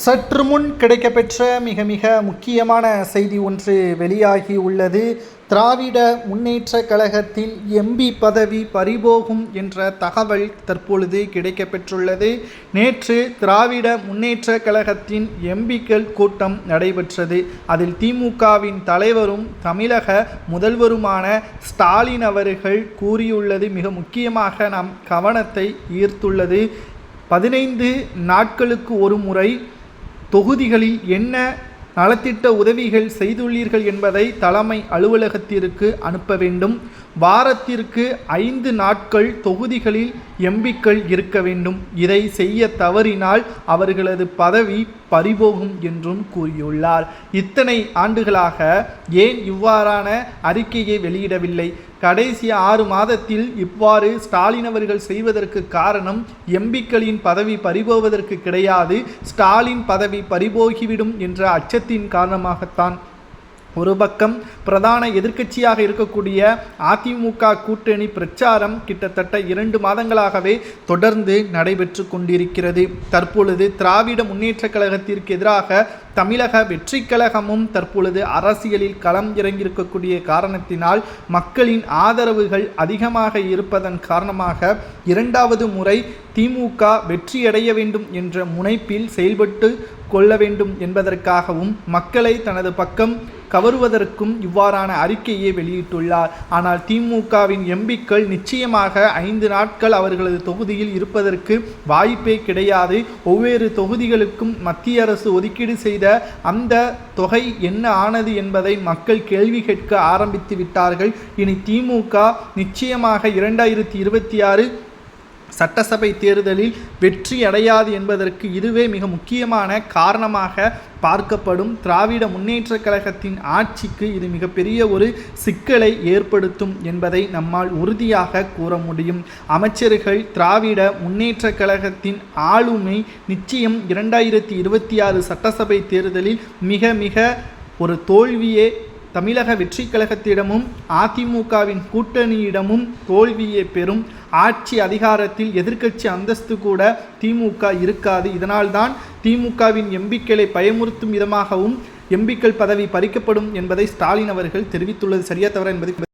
சற்று முன் கிடைக்கப்பெற்ற மிக மிக முக்கியமான செய்தி ஒன்று வெளியாகி உள்ளது. திராவிட முன்னேற்ற கழகத்தின் எம்பி பதவி பறிபோகும் என்ற தகவல் தற்பொழுது கிடைக்கப்பெற்றுள்ளது. நேற்று திராவிட முன்னேற்ற கழகத்தின் எம்பிக்கள் கூட்டம் நடைபெற்றது. அதில் திமுகவின் தலைவரும் தமிழக முதல்வருமான ஸ்டாலின் அவர்கள் கூறியுள்ளது மிக முக்கியமாக நம் கவனத்தை ஈர்த்துள்ளது. 15 நாட்களுக்கு ஒரு முறை தொகுதிகளில் என்ன நலத்திட்ட உதவிகள் செய்துள்ளீர்கள் என்பதை தலைமை அலுவலகத்திற்கு அனுப்ப வேண்டும். வாரத்திற்கு 5 நாட்கள் தொகுதிகளில் எம்பிக்கள் இருக்க வேண்டும். இதை செய்ய தவறினால் அவர்களது பதவி பறிபோகும் என்றும் கூறியுள்ளார். இத்தனை ஆண்டுகளாக ஏன் இவ்வாறான அறிக்கையை வெளியிடவில்லை? கடைசி 6 மாதத்தில் இவ்வாறு ஸ்டாலின் அவர்கள் செய்வதற்கு காரணம் எம்பிக்களின் பதவி பறிபோவதற்கு கிடையாது, ஸ்டாலின் பதவி பறிபோகிவிடும் என்ற அச்சத்தின் காரணமாகத்தான். ஒரு பக்கம் பிரதான எதிர்க்கட்சியாக இருக்கக்கூடிய அதிமுக கூட்டணி பிரச்சாரம் கிட்டத்தட்ட 2 மாதங்களாகவே தொடர்ந்து நடைபெற்று கொண்டிருக்கிறது. தற்பொழுது திராவிட முன்னேற்ற கழகத்திற்கு எதிராக தமிழக வெற்றி கழகமும் தற்பொழுது அரசியலில் களம் இறங்கியிருக்கக்கூடிய காரணத்தினால் மக்களின் ஆதரவுகள் அதிகமாக இருப்பதன் காரணமாக 2வது முறை திமுக வெற்றியடைய வேண்டும் என்ற முனைப்பில் செயல்பட்டு கொள்ள வேண்டும் என்பதற்காகவும் மக்களை தனது பக்கம் கவருவதற்கும் இவ்வாறான அறிக்கையை வெளியிட்டுள்ளார். ஆனால் திமுகவின் எம்பிக்கள் நிச்சயமாக 5 நாட்கள் அவர்களது தொகுதியில் இருப்பதற்கு வாய்ப்பே கிடையாது. ஒவ்வொரு தொகுதிகளுக்கும் மத்திய அரசு ஒதுக்கீடு செய்த அந்த தொகை என்ன ஆனது என்பதை மக்கள் கேள்வி கேட்க ஆரம்பித்து விட்டார்கள். இனி திமுக நிச்சயமாக 2026 சட்டசபை தேர்தலில் வெற்றி அடையாது என்பதற்கு இதுவே மிக முக்கியமான காரணமாக பார்க்கப்படும். திராவிட முன்னேற்ற கழகத்தின் ஆட்சிக்கு இது மிகப்பெரிய ஒரு சிக்கலை ஏற்படுத்தும் என்பதை நம்மால் உறுதியாக கூற முடியும். அமைச்சர்கள் திராவிட முன்னேற்ற கழகத்தின் ஆளுமை நிச்சயம் 2026 சட்டசபை தேர்தலில் மிக மிக ஒரு தோல்வியே தமிழக வெற்றி கழகத்திடமும் அதிமுகவின் கூட்டணியிடமும் தோல்வியை பெறும். ஆட்சி அதிகாரத்தில் எதிர்க்கட்சி அந்தஸ்து கூட திமுக இருக்காது. இதனால்தான் திமுகவின் எம்பிக்களை பயமுறுத்தும் விதமாகவும் எம்பிக்கள் பதவி பறிக்கப்படும் என்பதை ஸ்டாலின் அவர்கள் தெரிவித்துள்ளது சரியா தவறா என்பதை